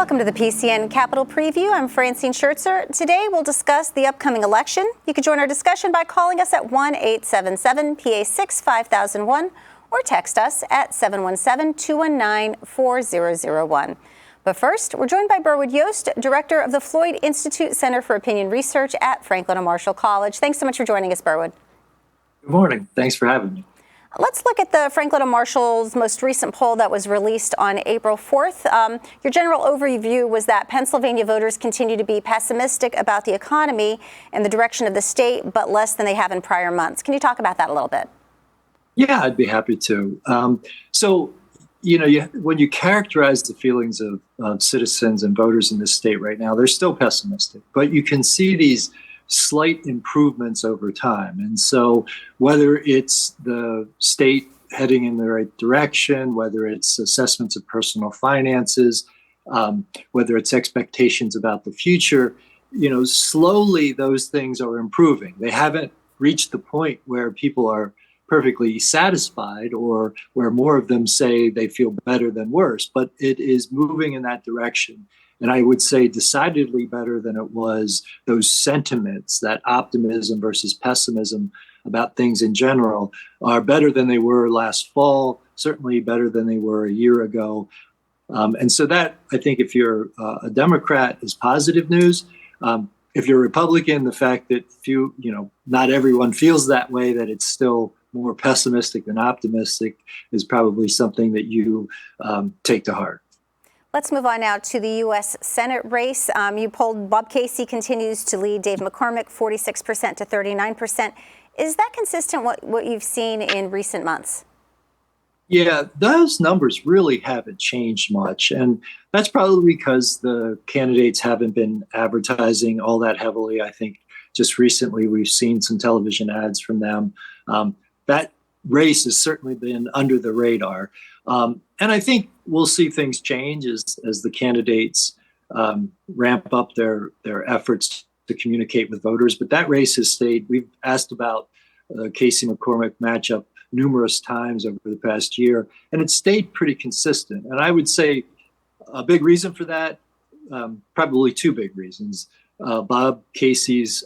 Welcome to the PCN Capitol Preview. I'm Francine Schertzer. Today we'll discuss the upcoming election. You can join our discussion by calling us at 1-877-PA6-5001 or text us at 717-219-4001. But first, we're joined by Berwood Yost, Director of the Floyd Institute Center for Opinion Research at Franklin and Marshall College. Thanks so much for joining us, Berwood. Good morning. Thanks for having me. Let's look at the Franklin and Marshall's most recent poll that was released on April 4th. Your general overview was that Pennsylvania voters continue to be pessimistic about the economy and the direction of the state, but less than they have in prior months. Can you talk about that a little bit? Yeah, I'd be happy to. When you characterize the feelings of citizens and voters in this state right now, they're still pessimistic, but you can see these slight improvements over time. And so whether it's the state heading in the right direction, whether it's assessments of personal finances, whether it's expectations about the future, slowly those things are improving. They haven't reached the point where people are perfectly satisfied or where more of them say they feel better than worse, but it is moving in that direction. And I would say decidedly better than it was. Those sentiments, that optimism versus pessimism about things in general, are better than they were last fall, certainly better than they were a year ago. And so that, I think, if you're a Democrat, is positive news. If you're a Republican, the fact that not everyone feels that way, that it's still more pessimistic than optimistic, is probably something that you take to heart. Let's move on now to the U.S. Senate race. You polled Bob Casey continues to lead Dave McCormick 46% to 39%. Is that consistent what you've seen in recent months? Yeah, those numbers really haven't changed much. And that's probably because the candidates haven't been advertising all that heavily. I think just recently we've seen some television ads from them. That race has certainly been under the radar. And I think we'll see things change as the candidates ramp up their efforts to communicate with voters. But that race has stayed. We've asked about the Casey-McCormick matchup numerous times over the past year, and it's stayed pretty consistent. And I would say a big reason for that, probably two big reasons. Bob Casey's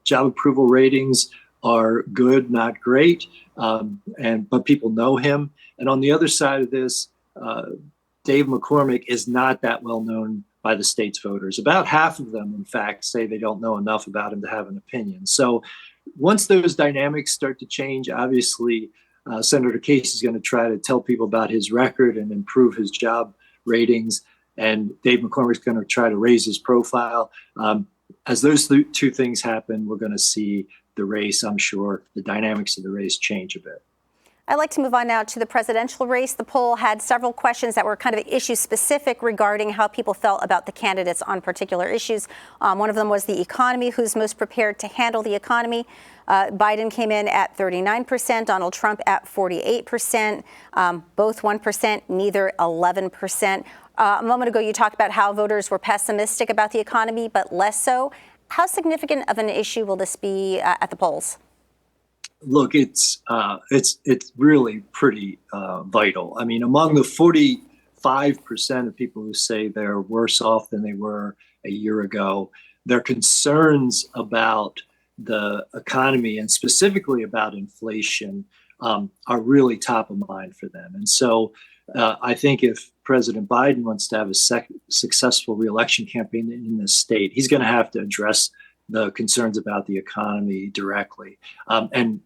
job approval ratings are good, not great, but people know him. And on the other side of this, Dave McCormick is not that well known by the state's voters. About half of them, in fact, say they don't know enough about him to have an opinion. So once those dynamics start to change, obviously, Senator Casey is going to try to tell people about his record and improve his job ratings. And Dave McCormick's going to try to raise his profile. As those two things happen, we're going to see the race, I'm sure, the dynamics of the race change a bit. I'd like to move on now to the presidential race. The poll had several questions that were kind of issue specific regarding how people felt about the candidates on particular issues. One of them was the economy, who's most prepared to handle the economy. Biden came in at 39%, Donald Trump at 48%, both 1%, neither 11%. A moment ago, you talked about how voters were pessimistic about the economy, but less so. How significant of an issue will this be at the polls? Look, it's really pretty vital. I mean, among the 45% of people who say they're worse off than they were a year ago, their concerns about the economy and specifically about inflation are really top of mind for them. And so I think if President Biden wants to have a successful reelection campaign in this state, he's going to have to address the concerns about the economy directly. And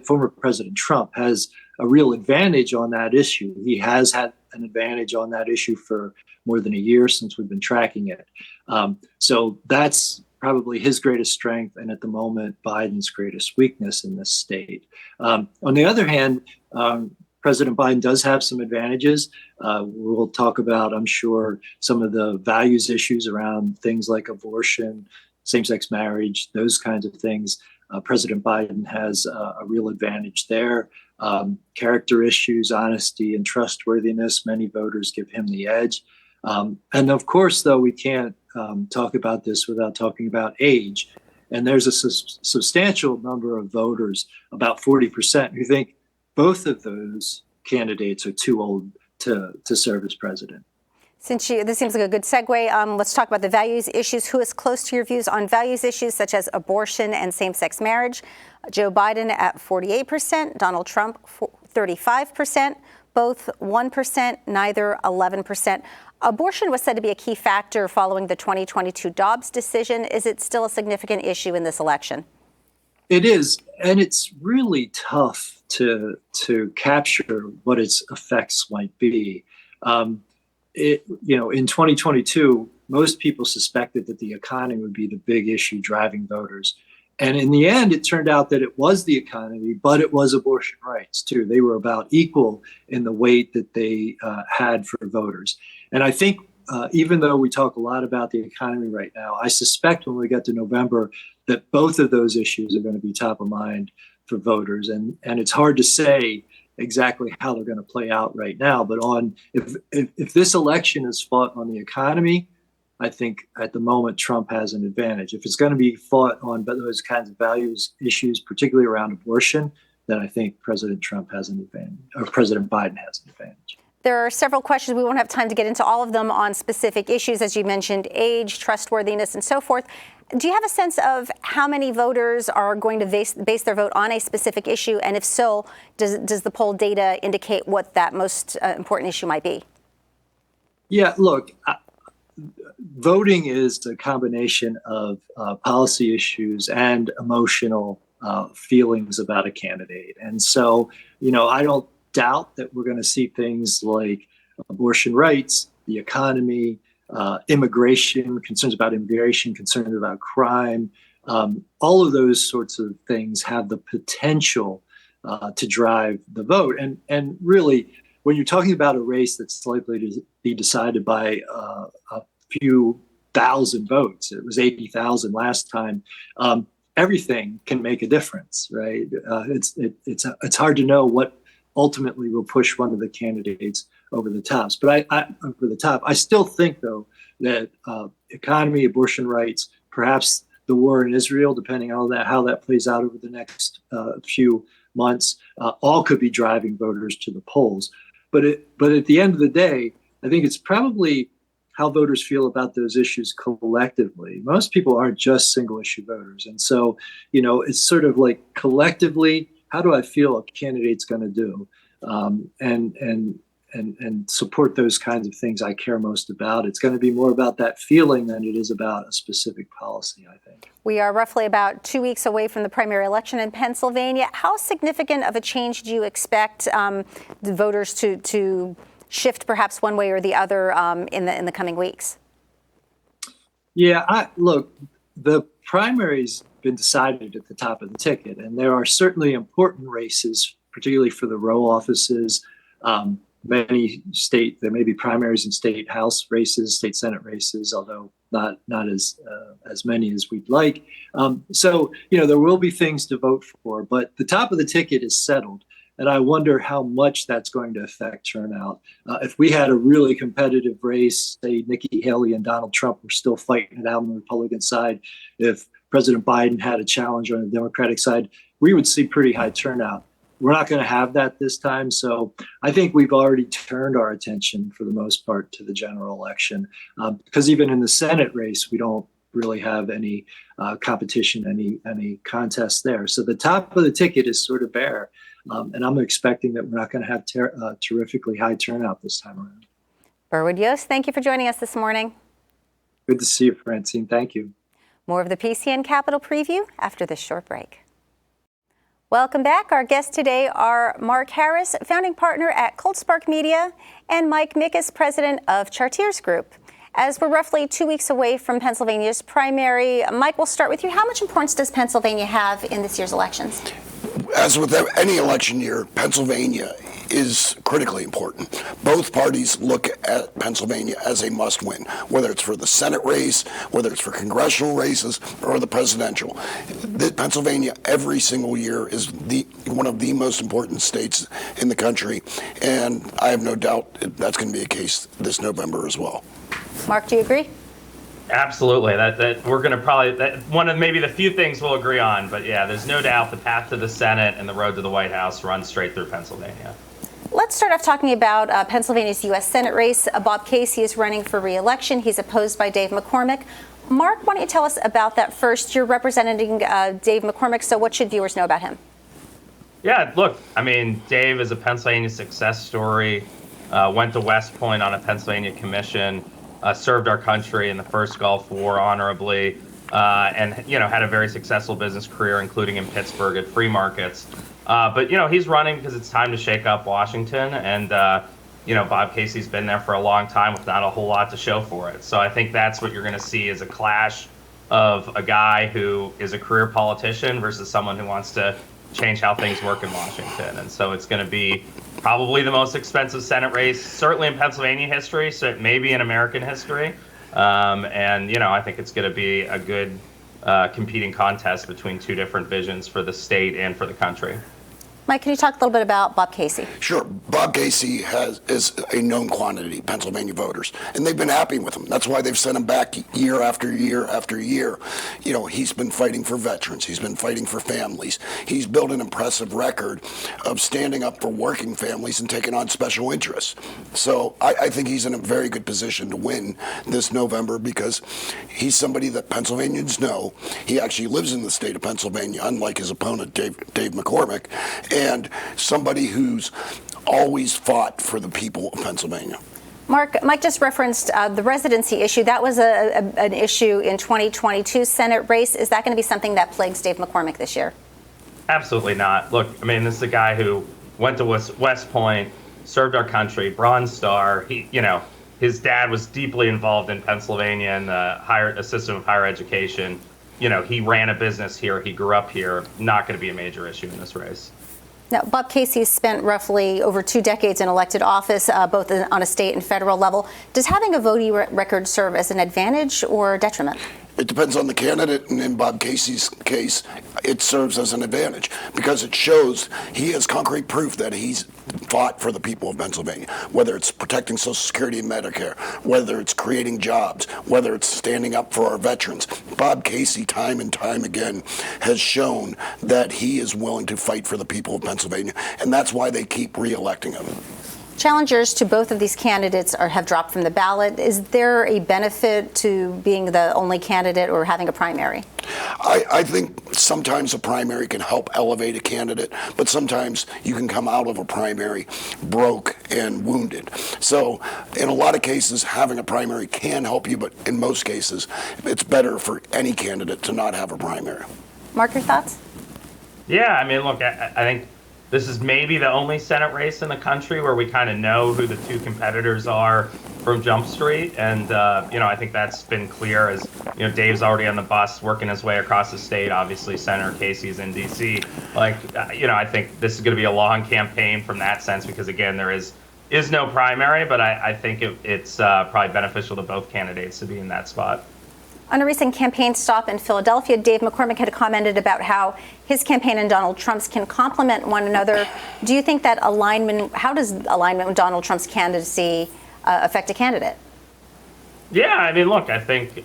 former President Trump has a real advantage on that issue. He has had an advantage on that issue for more than a year since we've been tracking it. So that's probably his greatest strength, and at the moment, Biden's greatest weakness in this state. On the other hand, President Biden does have some advantages. We'll talk about, I'm sure, some of the values issues around things like abortion, same-sex marriage, those kinds of things. President Biden has a real advantage there. Character issues, honesty, and trustworthiness, many voters give him the edge. And of course, though, we can't talk about this without talking about age. And there's a substantial number of voters, about 40%, who think both of those candidates are too old to serve as president. This seems like a good segue, let's talk about the values issues. Who is close to your views on values issues such as abortion and same-sex marriage? Joe Biden at 48%, Donald Trump 35%, both 1%, neither 11%. Abortion was said to be a key factor following the 2022 Dobbs decision. Is it still a significant issue in this election? It is, and it's really tough to capture what its effects might be. In 2022, most people suspected that the economy would be the big issue driving voters. And in the end, it turned out that it was the economy, but it was abortion rights, too. They were about equal in the weight that they had for voters. And I think even though we talk a lot about the economy right now, I suspect when we get to November that both of those issues are going to be top of mind for voters. And it's hard to say exactly how they're going to play out right now. But if this election is fought on the economy, I think at the moment Trump has an advantage. If it's going to be fought on those kinds of values issues, particularly around abortion, then I think President Trump has an advantage, or President Biden has an advantage. There are several questions. We won't have time to get into all of them on specific issues, as you mentioned, age, trustworthiness, and so forth. Do you have a sense of how many voters are going to base their vote on a specific issue? And if so, does the poll data indicate what that most important issue might be? Yeah, look, voting is a combination of policy issues and emotional feelings about a candidate. And so, I don't doubt that we're going to see things like abortion rights, the economy, immigration, concerns about immigration, concerns about crime. All of those sorts of things have the potential to drive the vote. And really, when you're talking about a race that's likely to be decided by a few thousand votes, it was 80,000 last time, everything can make a difference, right? It's hard to know what ultimately will push one of the candidates over the top. But I still think, though, that economy, abortion rights, perhaps the war in Israel, depending on how that plays out over the next few months, all could be driving voters to the polls. But at the end of the day, I think it's probably how voters feel about those issues collectively. Most people aren't just single issue voters. And so, it's sort of like collectively, how do I feel a candidate's going to do? And support those kinds of things I care most about. It's going to be more about that feeling than it is about a specific policy, I think. We are roughly about 2 weeks away from the primary election in Pennsylvania. How significant of a change do you expect the voters to shift perhaps one way or the other in the coming weeks? Yeah, look, the primary's been decided at the top of the ticket, and there are certainly important races, particularly for the row offices. There may be primaries in state house races, state senate races, although not as many as we'd like. So there will be things to vote for, but the top of the ticket is settled. And I wonder how much that's going to affect turnout. If we had a really competitive race, say Nikki Haley and Donald Trump were still fighting it out on the Republican side, if President Biden had a challenge on the Democratic side, we would see pretty high turnout. We're not going to have that this time. So I think we've already turned our attention for the most part to the general election, because even in the Senate race, we don't really have any competition, any contest there. So the top of the ticket is sort of bare. And I'm expecting that we're not going to have terrifically high turnout this time around. Berwood Yost, thank you for joining us this morning. Good to see you, Francine. Thank you. More of the PCN Capitol Preview after this short break. Welcome back. Our guests today are Mark Harris, founding partner at ColdSpark Media, and Mike Mikus, president of Chartiers Group. As we're roughly 2 weeks away from Pennsylvania's primary, Mike, we'll start with you. How much importance does Pennsylvania have in this year's elections? As with any election year, Pennsylvania is critically important. Both parties look at Pennsylvania as a must-win, whether it's for the Senate race, whether it's for congressional races, or the presidential. Pennsylvania, every single year, is one of the most important states in the country, and I have no doubt that's going to be the case this November as well. Mark, do you agree? Absolutely. That we're going to probably one of maybe the few things we'll agree on. But yeah, there's no doubt the path to the Senate and the road to the White House runs straight through Pennsylvania. Let's start off talking about Pennsylvania's U.S. Senate race. Bob Casey is running for re-election. He's opposed by Dave McCormick. Mark, why don't you tell us about that first? You're representing Dave McCormick, so what should viewers know about him? Yeah, look, I mean, Dave is a Pennsylvania success story, went to West Point on a Pennsylvania commission, served our country in the first Gulf War honorably, and, you know, had a very successful business career, including in Pittsburgh at free markets. But, you know, he's running because it's time to shake up Washington. And, you know, Bob Casey's been there for a long time with not a whole lot to show for it. So I think that's what you're going to see is a clash of a guy who is a career politician versus someone who wants to change how things work in Washington. And so it's going to be probably the most expensive Senate race, certainly in Pennsylvania history, so maybe in American history. And, you know, I think it's going to be a good competing contest between two different visions for the state and for the country. Mike, can you talk a little bit about Bob Casey? Sure. Bob Casey is a known quantity, Pennsylvania voters, and they've been happy with him. That's why they've sent him back year after year after year. You know, he's been fighting for veterans. He's been fighting for families. He's built an impressive record of standing up for working families and taking on special interests. So I think he's in a very good position to win this November because he's somebody that Pennsylvanians know. He actually lives in the state of Pennsylvania, unlike his opponent, Dave McCormick. And somebody who's always fought for the people of Pennsylvania. Mike just referenced the residency issue. That was an issue in 2022 Senate race. Is that going to be something that plagues Dave McCormick this year? Absolutely not. Look, I mean, this is a guy who went to West Point, served our country, Bronze Star. He, you know, his dad was deeply involved in Pennsylvania and the system of higher education. You know, he ran a business here. He grew up here. Not going to be a major issue in this race. Now, Bob Casey spent roughly over 2 decades in elected office, both on a state and federal level. Does having a voting record serve as an advantage or detriment? It depends on the candidate, and in Bob Casey's case, it serves as an advantage because it shows he has concrete proof that he's fought for the people of Pennsylvania, whether it's protecting Social Security and Medicare, whether it's creating jobs, whether it's standing up for our veterans. Bob Casey, time and time again, has shown that he is willing to fight for the people of Pennsylvania, and that's why they keep re-electing him. Challengers to both of these candidates have dropped from the ballot. Is there a benefit to being the only candidate or having a primary? I think sometimes a primary can help elevate a candidate, but sometimes you can come out of a primary broke and wounded. So in a lot of cases, having a primary can help you, but in most cases, it's better for any candidate to not have a primary. Mark, your thoughts? Yeah, I mean, look, I think this is maybe the only Senate race in the country where we kind of know who the two competitors are from Jump Street. And, you know, I think that's been clear as, you know, Dave's already on the bus working his way across the state. Obviously, Senator Casey's in D.C. Like, you know, I think this is going to be a long campaign from that sense because, again, there is no primary. But I think it's probably beneficial to both candidates to be in that spot. On a recent campaign stop in Philadelphia, Dave McCormick had commented about how his campaign and Donald Trump's can complement one another. Do you think that alignment, how does alignment with Donald Trump's candidacy affect a candidate? Yeah, I mean, look, I think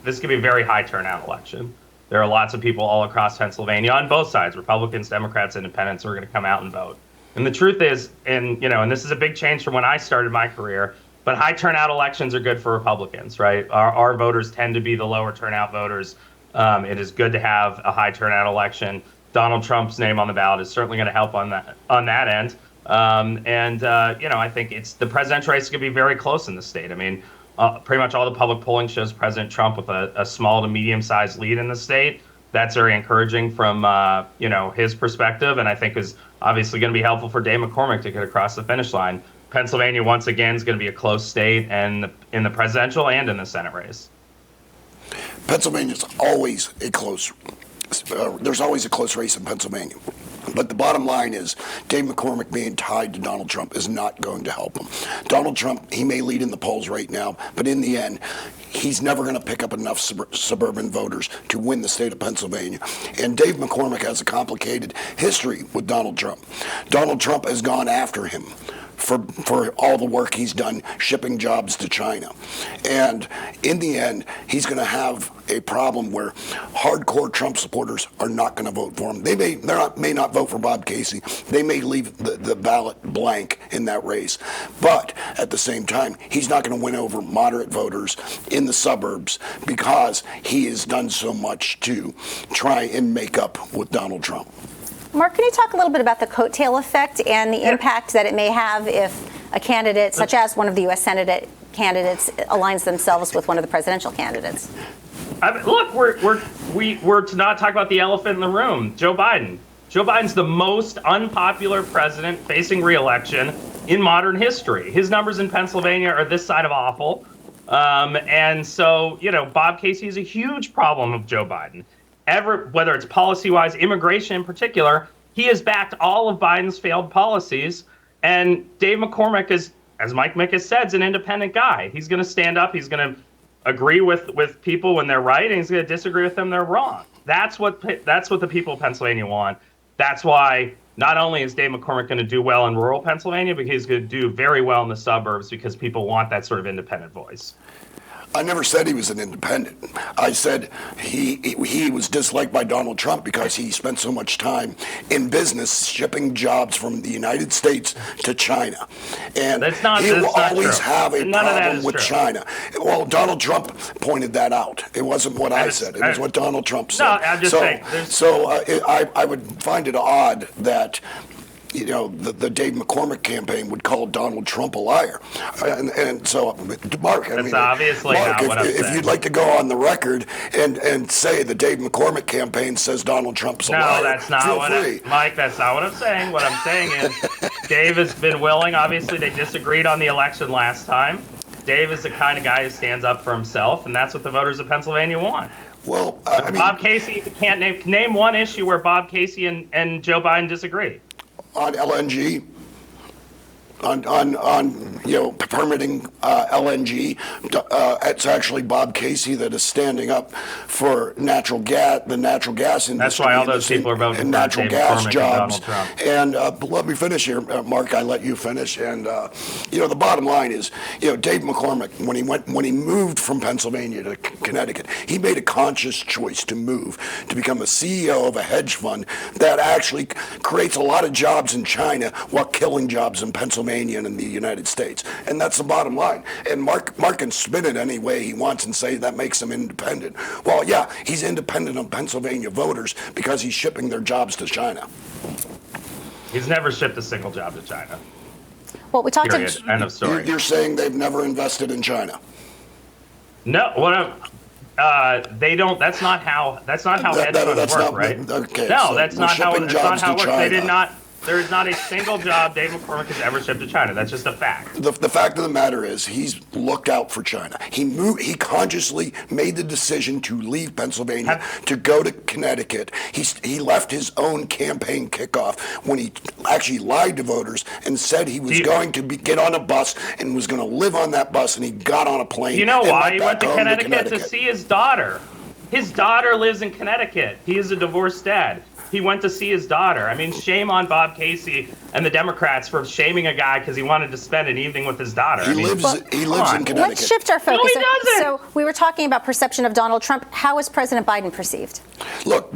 this could be a very high turnout election. There are lots of people all across Pennsylvania on both sides, Republicans, Democrats, Independents, who are going to come out and vote. And the truth is, and this is a big change from when I started my career, but high turnout elections are good for Republicans, right? Our voters tend to be the lower turnout voters. It is good to have a high turnout election. Donald Trump's name on the ballot is certainly going to help on that end. I think the presidential race is going to be very close in the state. I mean, pretty much all the public polling shows President Trump with a small to medium-sized lead in the state. That's very encouraging from his perspective, and I think is obviously going to be helpful for Dave McCormick to get across the finish line. Pennsylvania, once again, is going to be a close state and in the presidential and in the Senate race. Pennsylvania's always a close, there's always a close race in Pennsylvania. But the bottom line is, Dave McCormick being tied to Donald Trump is not going to help him. Donald Trump, he may lead in the polls right now, but in the end, he's never going to pick up enough suburban voters to win the state of Pennsylvania. And Dave McCormick has a complicated history with Donald Trump. Donald Trump has gone after him for all the work he's done shipping jobs to China. And in the end, he's going to have a problem where hardcore Trump supporters are not going to vote for him. They may not vote for Bob Casey. They may leave the ballot blank in that race. But at the same time, he's not going to win over moderate voters in the suburbs because he has done so much to try and make up with Donald Trump. Mark, can you talk a little bit about the coattail effect and the impact that it may have if a candidate, such as one of the U.S. Senate candidates, aligns themselves with one of the presidential candidates? I mean, look, we're to not talk about the elephant in the room, Joe Biden. Joe Biden's the most unpopular president facing re-election in modern history. His numbers in Pennsylvania are this side of awful. And so, Bob Casey is a huge problem of Joe Biden. Whether it's policy-wise, immigration in particular, he has backed all of Biden's failed policies. And Dave McCormick is, as Mike Mikus said, is an independent guy. He's going to stand up. He's going to agree with people when they're right, and he's going to disagree with them when they're wrong. That's what the people of Pennsylvania want. That's why not only is Dave McCormick going to do well in rural Pennsylvania, but he's going to do very well in the suburbs because people want that sort of independent voice. I never said he was an independent. I said he was disliked by Donald Trump because he spent so much time in business shipping jobs from the United States to China. And he will always have a problem with China. Well, Donald Trump pointed that out. It wasn't what I said. It was what Donald Trump said. No, I'm just saying. I would find it odd that the Dave McCormick campaign would call Donald Trump a liar. And so, Mark, that's obviously Mark, not what I'm saying. If you'd like to go on the record and say the Dave McCormick campaign says Donald Trump's a liar, that's not Mike, that's not what I'm saying. What I'm saying is Dave has been willing. Obviously, they disagreed on the election last time. Dave is the kind of guy who stands up for himself, and that's what the voters of Pennsylvania want. Well, Bob Casey can't name one issue where Bob Casey and Joe Biden disagree. On LNG, on permitting LNG, it's actually Bob Casey that is standing up for the natural gas industry. That's why all those people are voting for natural gas jobs. And let me finish here, Mark. I let you finish. And the bottom line is, Dave McCormick, when he moved from Pennsylvania to Connecticut, he made a conscious choice to move to become a CEO of a hedge fund that actually creates a lot of jobs in China while killing jobs in Pennsylvania and in the United States. And that's the bottom line. And Mark can spin it any way he wants and say that makes him independent. Well, yeah, he's independent of Pennsylvania voters because he's shipping their jobs to China. He's never shipped a single job to China. Well, we talked Period. End of story. You're saying they've never invested in China? No, they don't. That's not how hedge funds work, right? Okay, no, so that's not how it works. China. They did not. There is not a single job Dave McCormick has ever shipped to China. That's just a fact. The fact of the matter is he's looked out for China. He consciously made the decision to leave Pennsylvania to go to Connecticut. He left his own campaign kickoff when he actually lied to voters and said he was going to get on a bus and was going to live on that bus, and he got on a plane. You know why? He went to Connecticut to see his daughter. His daughter lives in Connecticut. He is a divorced dad. He went to see his daughter. I mean, shame on Bob Casey and the Democrats for shaming a guy because he wanted to spend an evening with his daughter. He lives in Connecticut. Let's shift our focus. No, he doesn't. So we were talking about perception of Donald Trump. How is President Biden perceived? Look,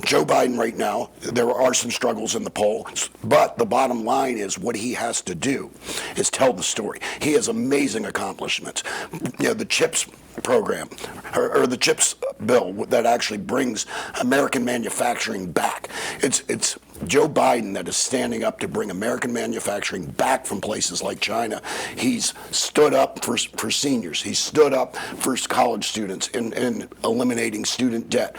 Joe Biden right now, there are some struggles in the polls, but the bottom line is what he has to do is tell the story. He has amazing accomplishments. The CHIPS program or the CHIPS bill that actually brings American manufacturing back. It's Joe Biden that is standing up to bring American manufacturing back from places like China. He's stood up for seniors. He's stood up for college students in eliminating student debt.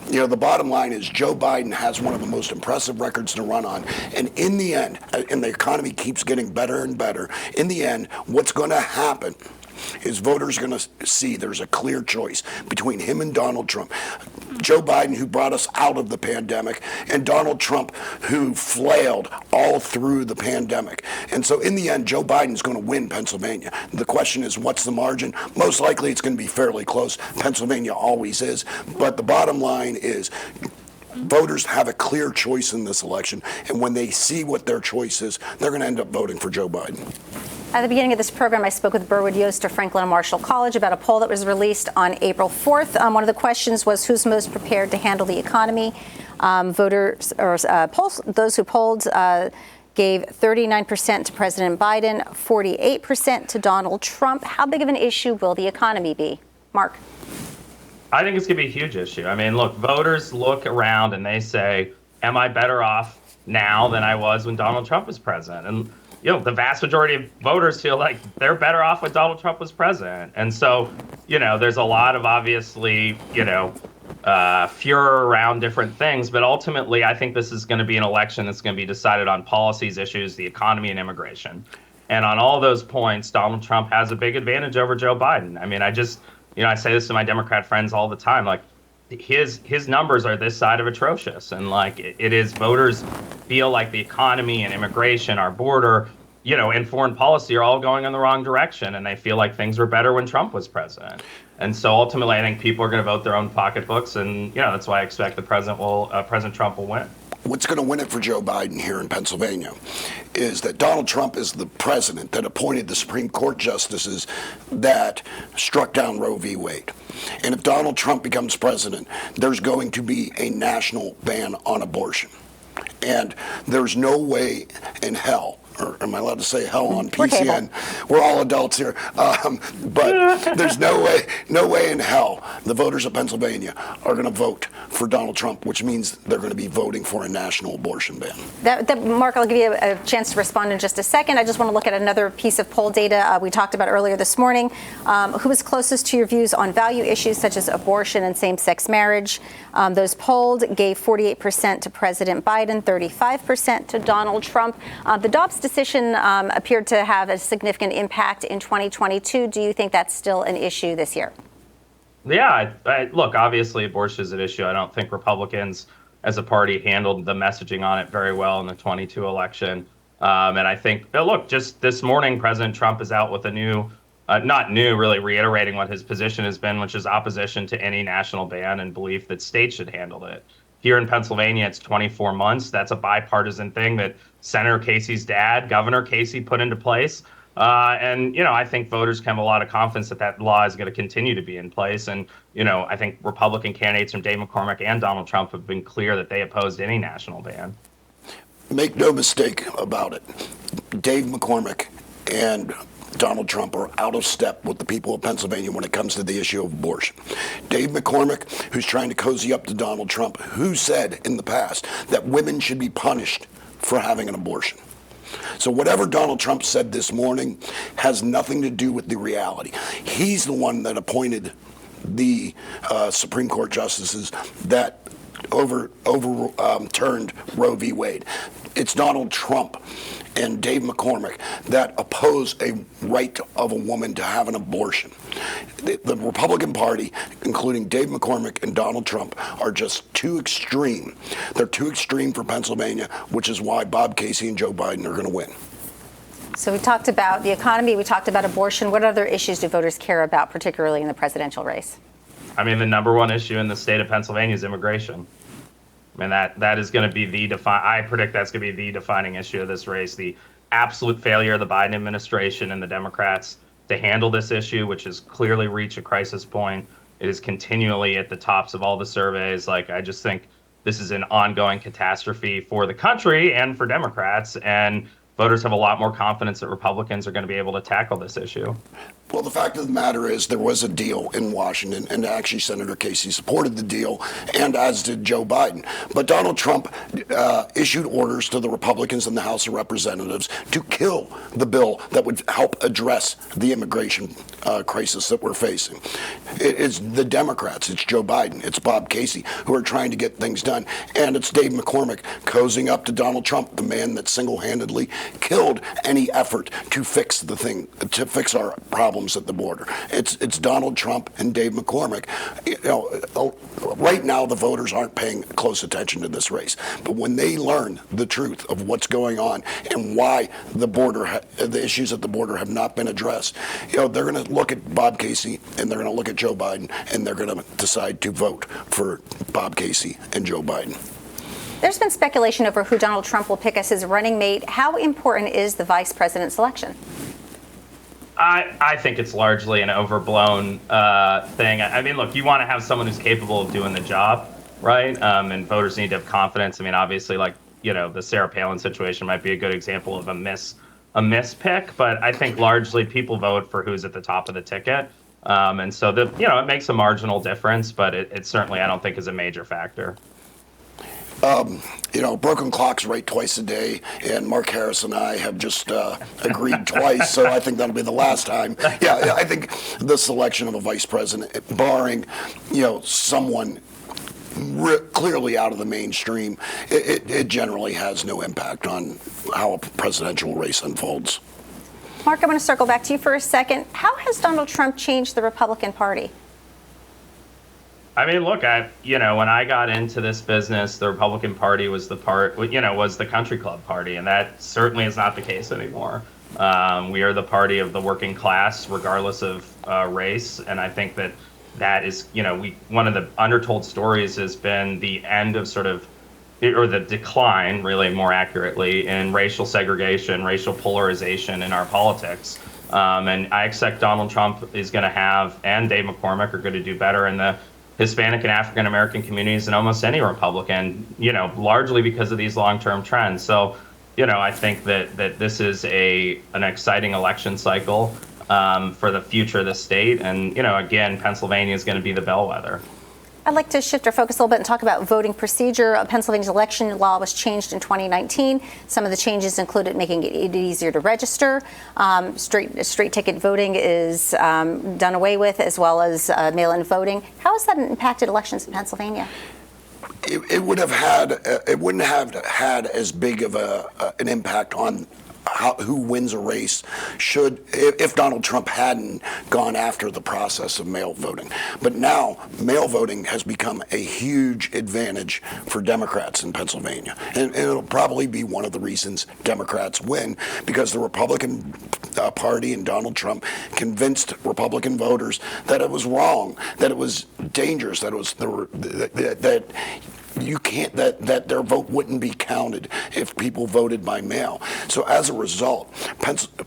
The bottom line is Joe Biden has one of the most impressive records to run on. And in the end, and the economy keeps getting better and better, in the end, what's going to happen is voters are going to see there's a clear choice between him and Donald Trump. Joe Biden, who brought us out of the pandemic, and Donald Trump, who flailed all through the pandemic. And so in the end, Joe Biden's going to win Pennsylvania. The question is, what's the margin? Most likely it's going to be fairly close. Pennsylvania always is. But the bottom line is Voters have a clear choice in this election, and when they see what their choice is, they're going to end up voting for Joe Biden. At the beginning of this program, I spoke with Berwood Yost of Franklin and Marshall College about a poll that was released on April 4th. One of the questions was who's most prepared to handle the economy. Those who polled gave 39% to President Biden, 48% to Donald Trump. How big of an issue will the economy be? Mark? I think it's going to be a huge issue. I mean, look, voters look around and they say, am I better off now than I was when Donald Trump was president? And the vast majority of voters feel like they're better off when Donald Trump was president. And so, there's a lot of obviously, furor around different things. But ultimately, I think this is going to be an election that's going to be decided on policies, issues, the economy, and immigration. And on all those points, Donald Trump has a big advantage over Joe Biden. I mean, I say this to my Democrat friends all the time, like his numbers are this side of atrocious. And like it is, voters feel like the economy and immigration, our border, and foreign policy are all going in the wrong direction. And they feel like things were better when Trump was president. And so ultimately, I think people are going to vote their own pocketbooks. And, that's why I expect President Trump will win. What's going to win it for Joe Biden here in Pennsylvania is that Donald Trump is the president that appointed the Supreme Court justices that struck down Roe v. Wade. And if Donald Trump becomes president, there's going to be a national ban on abortion. And there's no way in hell, or am I allowed to say hell on PCN? We're all adults here. But there's no way in hell the voters of Pennsylvania are going to vote for Donald Trump, which means they're going to be voting for a national abortion ban. Mark, I'll give you a chance to respond in just a second. I just want to look at another piece of poll data we talked about earlier this morning. Who is closest to your views on value issues such as abortion and same-sex marriage? Those polled gave 48% to President Biden, 35% to Donald Trump. The Dobbs decision appeared to have a significant impact in 2022. Do you think that's still an issue this year? Yeah, look, obviously abortion is an issue. I don't think Republicans as a party handled the messaging on it very well in the 22 election. And I think, look, just this morning, President Trump is out with a new, not new, really reiterating what his position has been, which is opposition to any national ban and belief that states should handle it. Here in Pennsylvania, it's 24 months. That's a bipartisan thing that Senator Casey's dad, Governor Casey, put into place. And I think voters can have a lot of confidence that that law is going to continue to be in place. And, I think Republican candidates from Dave McCormick and Donald Trump have been clear that they opposed any national ban. Make no mistake about it. Dave McCormick and Donald Trump are out of step with the people of Pennsylvania when it comes to the issue of abortion. Dave McCormick, who's trying to cozy up to Donald Trump, who said in the past that women should be punished for having an abortion. So whatever Donald Trump said this morning has nothing to do with the reality. He's the one that appointed the Supreme Court justices that overturned Roe v. Wade. It's Donald Trump and Dave McCormick that oppose a right of a woman to have an abortion. The Republican Party, including Dave McCormick and Donald Trump, are just too extreme. They're too extreme for Pennsylvania, which is why Bob Casey and Joe Biden are going to win. So we talked about the economy, we talked about abortion. What other issues do voters care about, particularly in the presidential race? I mean, the number one issue in the state of Pennsylvania is immigration. I mean, that is going to be I predict that's going to be the defining issue of this race, the absolute failure of the Biden administration and the Democrats to handle this issue, which has clearly reached a crisis point. It is continually at the tops of all the surveys. I just think this is an ongoing catastrophe for the country and for Democrats. And voters have a lot more confidence that Republicans are going to be able to tackle this issue. Well, the fact of the matter is there was a deal in Washington, and actually Senator Casey supported the deal, and as did Joe Biden. But Donald Trump issued orders to the Republicans in the House of Representatives to kill the bill that would help address the immigration crisis that we're facing. It's the Democrats, it's Joe Biden, it's Bob Casey who are trying to get things done, and it's Dave McCormick cozying up to Donald Trump, the man that single-handedly killed any effort to fix our problems at the border. It's Donald Trump and Dave McCormick. Right now the voters aren't paying close attention to this race, but when they learn the truth of what's going on and why the issues at the border have not been addressed, they're going to look at Bob Casey and they're going to look at Joe Biden and they're going to decide to vote for Bob Casey and Joe Biden. There's been speculation over who Donald Trump will pick as his running mate. How important is the vice president selection? I think it's largely an overblown thing. I mean, look, you want to have someone who's capable of doing the job, right? And voters need to have confidence. I mean, obviously, the Sarah Palin situation might be a good example of a mispick, but I think largely people vote for who's at the top of the ticket. And so it makes a marginal difference, but it certainly, I don't think, is a major factor. Broken clocks right twice a day, and Mark Harris and I have just agreed twice, so I think that'll be the last time. Yeah, I think the selection of a vice president, barring, someone clearly out of the mainstream, it generally has no impact on how a presidential race unfolds. Mark, I want to circle back to you for a second. How has Donald Trump changed the Republican Party? I mean, look, when I got into this business, the Republican Party was was the country club party, and that certainly is not the case anymore. We are the party of the working class, regardless of race, and I think that is, one of the undertold stories has been the end of or the decline, really more accurately, in racial segregation, racial polarization in our politics. And I expect Donald Trump is going to and Dave McCormick are going to do better in the Hispanic and African American communities than almost any Republican, largely because of these long-term trends. So, I think that this is an exciting election cycle for the future of the state. And, again, Pennsylvania is going to be the bellwether. I'd like to shift our focus a little bit and talk about voting procedure. Pennsylvania's election law was changed in 2019. Some of the changes included making it easier to register. Straight ticket voting is done away with, as well as mail-in voting. How has that impacted elections in Pennsylvania? It wouldn't have had as big of an impact on who wins a race if Donald Trump hadn't gone after the process of mail voting. But now mail voting has become a huge advantage for Democrats in Pennsylvania. And it'll probably be one of the reasons Democrats win, because the Republican Party and Donald Trump convinced Republican voters that it was wrong, that it was dangerous, that that their vote wouldn't be counted if people voted by mail. So as a result,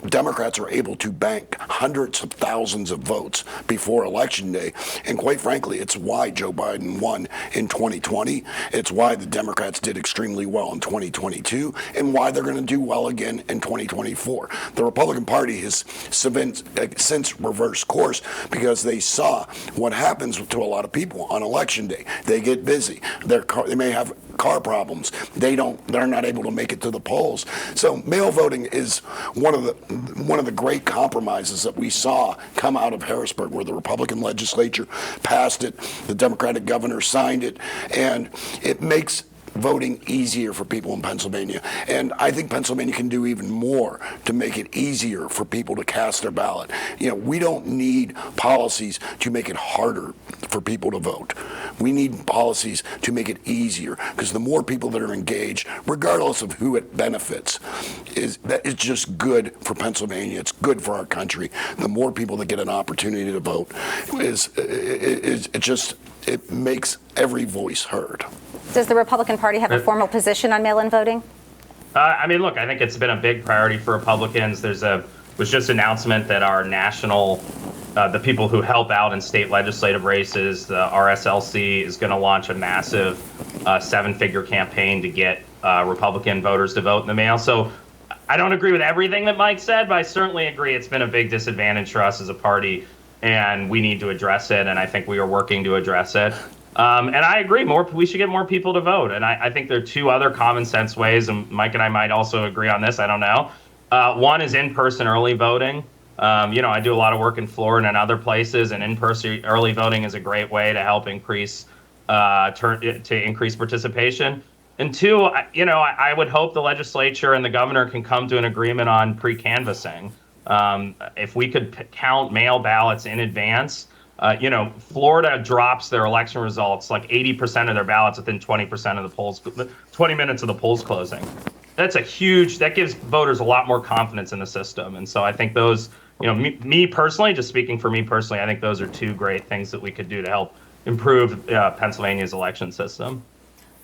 Democrats are able to bank hundreds of thousands of votes before Election Day. And quite frankly, it's why Joe Biden won in 2020. It's why the Democrats did extremely well in 2022, and why they're going to do well again in 2024. The Republican Party has since reversed course because they saw what happens to a lot of people on Election Day. They get busy. They may have car problems. They're not able to make it to the polls. So mail voting is one of the great compromises that we saw come out of Harrisburg, where the Republican legislature passed it, the Democratic governor signed it, and it makes voting easier for people in Pennsylvania. And I think Pennsylvania can do even more to make it easier for people to cast their ballot. We don't need policies to make it harder for people to vote. We need policies to make it easier, because the more people that are engaged, regardless of who it benefits, is just good for Pennsylvania. It's good for our country. The more people that get an opportunity to vote it makes every voice heard. Does the Republican Party have a formal position on mail-in voting? I mean, look, I think it's been a big priority for Republicans. Was just announcement that our national, the people who help out in state legislative races, the RSLC, is going to launch a massive 7-figure campaign to get Republican voters to vote in the mail. So I don't agree with everything that Mike said, but I certainly agree it's been a big disadvantage for us as a party, and we need to address it, and I think we are working to address it. And I agree, we should get more people to vote. And I think there are two other common sense ways, and Mike and I might also agree on this, I don't know. One is in-person early voting. I do a lot of work in Florida and other places, and in-person early voting is a great way to help increase participation. And two, I would hope the legislature and the governor can come to an agreement on pre-canvassing. If we could count mail ballots in advance, Florida drops their election results like 80% of their ballots within 20% of the polls, 20 minutes of the polls closing. That gives voters a lot more confidence in the system. And so I think those, me personally, just speaking for me personally, I think those are two great things that we could do to help improve Pennsylvania's election system.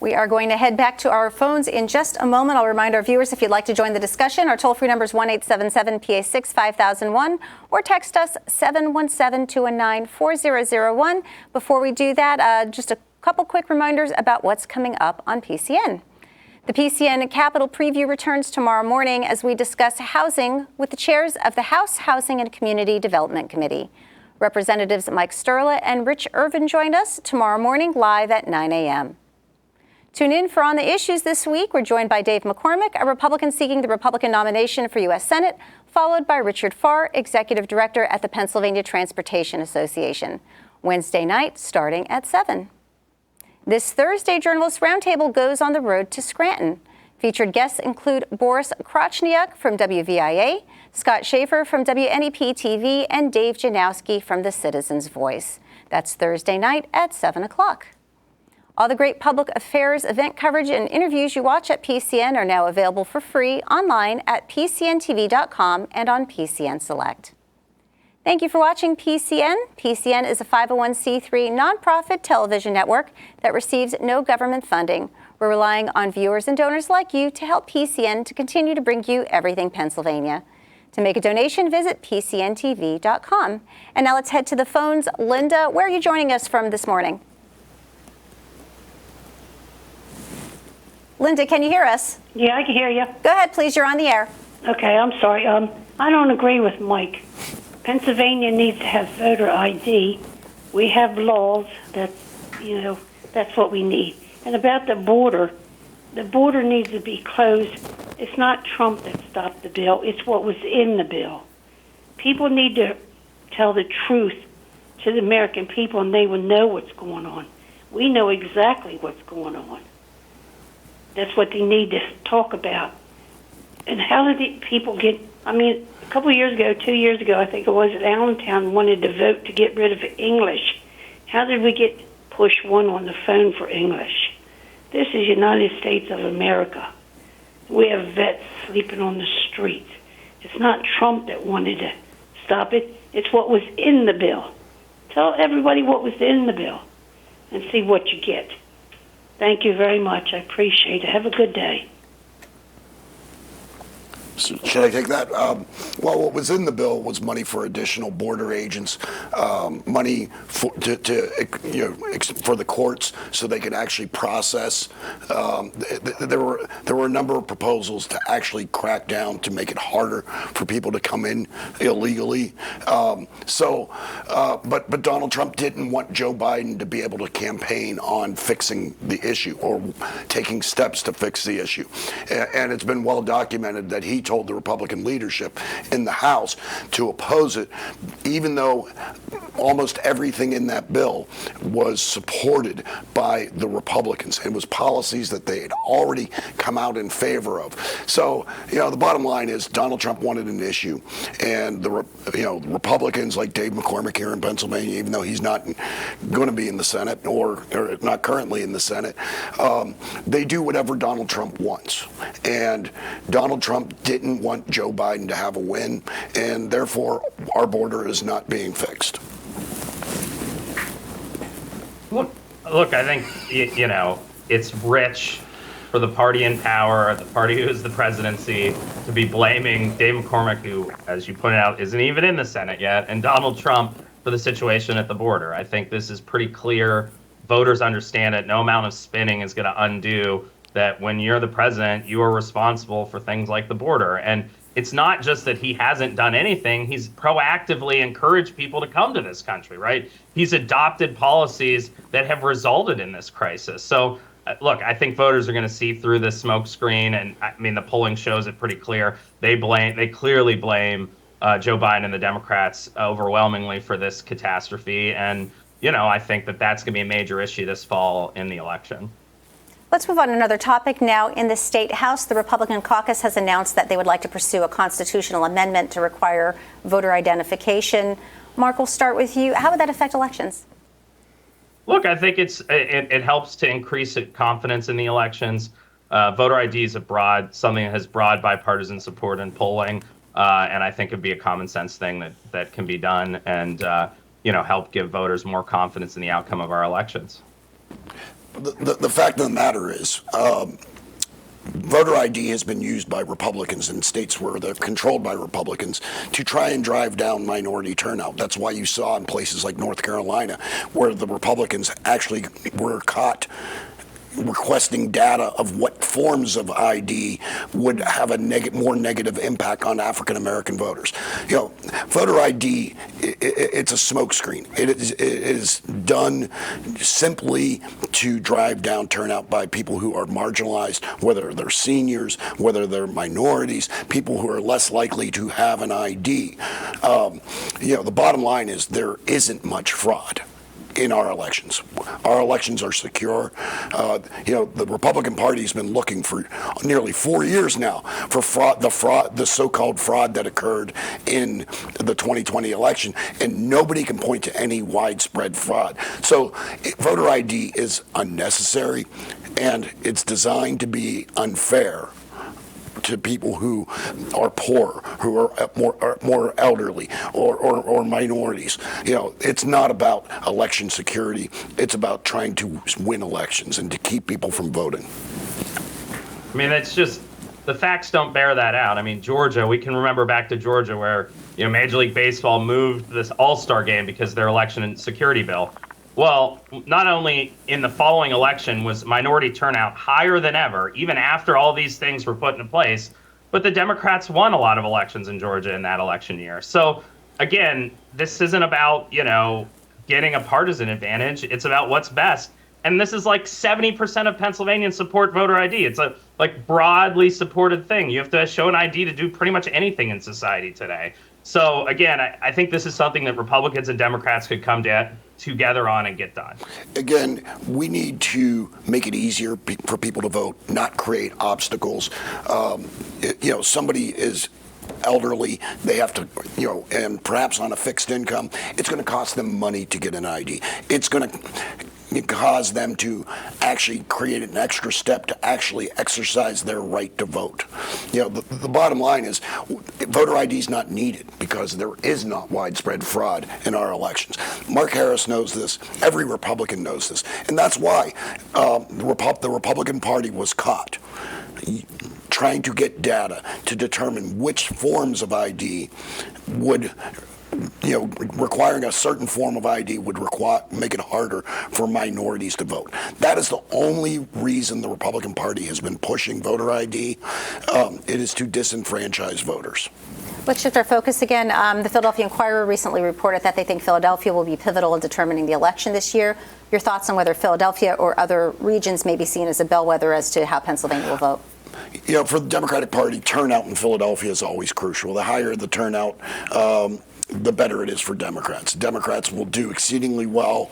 We are going to head back to our phones in just a moment. I'll remind our viewers, if you'd like to join the discussion, our toll-free number is 1-877-PA6-5001 or text us 717-219-4001. Before we do that, just a couple quick reminders about what's coming up on PCN. The PCN Capitol Preview returns tomorrow morning as we discuss housing with the chairs of the House Housing and Community Development Committee. Representatives Mike Sturla and Rich Irvin join us tomorrow morning live at 9 a.m. Tune in for On the Issues this week. We're joined by Dave McCormick, a Republican seeking the Republican nomination for U.S. Senate, followed by Richard Farr, Executive Director at the Pennsylvania Transportation Association. Wednesday night, starting at 7. This Thursday, Journalist Roundtable goes on the road to Scranton. Featured guests include Boris Krachniuk from WVIA, Scott Schaefer from WNEP-TV, and Dave Janowski from The Citizen's Voice. That's Thursday night at 7 o'clock. All the great public affairs event coverage and interviews you watch at PCN are now available for free online at PCNTV.com and on PCN Select. Thank you for watching PCN. PCN is a 501c3 nonprofit television network that receives no government funding. We're relying on viewers and donors like you to help PCN to continue to bring you everything Pennsylvania. To make a donation, visit PCNTV.com. And now let's head to the phones. Linda, where are you joining us from this morning? Linda, can you hear us? Yeah, I can hear you. Go ahead, please. You're on the air. Okay, I'm sorry. I don't agree with Mike. Pennsylvania needs to have voter ID. We have laws that, that's what we need. And about the border needs to be closed. It's not Trump that stopped the bill. It's what was in the bill. People need to tell the truth to the American people, and they will know what's going on. We know exactly what's going on. That's what they need to talk about. And how did the people get, a couple of years ago, 2 years ago, I think it was, Allentown wanted to vote to get rid of English. How did we get push one on the phone for English? This is United States of America. We have vets sleeping on the streets. It's not Trump that wanted to stop it. It's what was in the bill. Tell everybody what was in the bill and see what you get. Thank you very much. I appreciate it. Have a good day. Should I take that? Well, what was in the bill was money for additional border agents, money for for the courts so they could actually process. There were a number of proposals to actually crack down to make it harder for people to come in illegally. But Donald Trump didn't want Joe Biden to be able to campaign on fixing the issue or taking steps to fix the issue, and it's been well documented that he told the Republican leadership in the House to oppose it, even though almost everything in that bill was supported by the Republicans. It was policies that they had already come out in favor of. So, the bottom line is Donald Trump wanted an issue, and the Republicans like Dave McCormick here in Pennsylvania, even though he's not going to be in the Senate or not currently in the Senate, they do whatever Donald Trump wants. And Donald Trump didn't want Joe Biden to have a win, and therefore our border is not being fixed. Look, I think, it's rich for the party in power, the party who is the presidency, to be blaming Dave McCormick, who, as you pointed out, isn't even in the Senate yet, and Donald Trump for the situation at the border. I think this is pretty clear. Voters understand it. No amount of spinning is going to undo that when you're the president, you are responsible for things like the border. And it's not just that he hasn't done anything. He's proactively encouraged people to come to this country, right? He's adopted policies that have resulted in this crisis. So, look, I think voters are going to see through this smokescreen. And the polling shows it pretty clear. They clearly blame Joe Biden and the Democrats overwhelmingly for this catastrophe. And, I think that that's going to be a major issue this fall in the election. Let's move on to another topic now. In the State House, the Republican caucus has announced that they would like to pursue a constitutional amendment to require voter identification. Mark, we'll start with you. How would that affect elections? Look, I think it helps to increase confidence in the elections. Voter ID is something that has broad bipartisan support in polling, and I think it'd be a common sense thing that can be done and help give voters more confidence in the outcome of our elections. The fact of the matter is, voter ID has been used by Republicans in states where they're controlled by Republicans to try and drive down minority turnout. That's why you saw in places like North Carolina where the Republicans actually were caught requesting data of what forms of ID would have a more negative impact on African American voters. Voter ID, it's a smokescreen. It is done simply to drive down turnout by people who are marginalized, whether they're seniors, whether they're minorities, people who are less likely to have an ID. The bottom line is there isn't much fraud in our elections. Our elections are secure. The Republican Party has been looking for nearly 4 years now for the so-called fraud that occurred in the 2020 election, and nobody can point to any widespread fraud. So voter ID is unnecessary, and it's designed to be unfair to people who are poor, who are more elderly, or minorities. It's not about election security. It's about trying to win elections and to keep people from voting. I mean, it's just the facts don't bear that out. I mean, Georgia, we can remember back to Georgia where Major League Baseball moved this All-Star game because of their election and security bill. Well, not only in the following election was minority turnout higher than ever, even after all these things were put into place, but the Democrats won a lot of elections in Georgia in that election year. So again, this isn't about, getting a partisan advantage. It's about what's best. And this is like 70% of Pennsylvanians support voter ID. It's a broadly supported thing. You have to show an ID to do pretty much anything in society today. So again, I think this is something that Republicans and Democrats could come together on and get done. Again, we need to make it easier for people to vote, not create obstacles. Somebody is elderly, they have to, and perhaps on a fixed income, it's going to cost them money to get an ID. It's going to cause them to actually create an extra step to actually exercise their right to vote. The bottom line is voter ID is not needed because there is not widespread fraud in our elections. Mark Harris knows this. Every Republican knows this. And that's why the Republican Party was caught trying to get data to determine which forms of ID would requiring a certain form of ID would make it harder for minorities to vote. That is the only reason the Republican Party has been pushing voter ID. It is to disenfranchise voters. Let's shift our focus again. The Philadelphia Inquirer recently reported that they think Philadelphia will be pivotal in determining the election this year. Your thoughts on whether Philadelphia or other regions may be seen as a bellwether as to how Pennsylvania will vote? For the Democratic Party, turnout in Philadelphia is always crucial. The higher the turnout, the better it is for Democrats. Democrats will do exceedingly well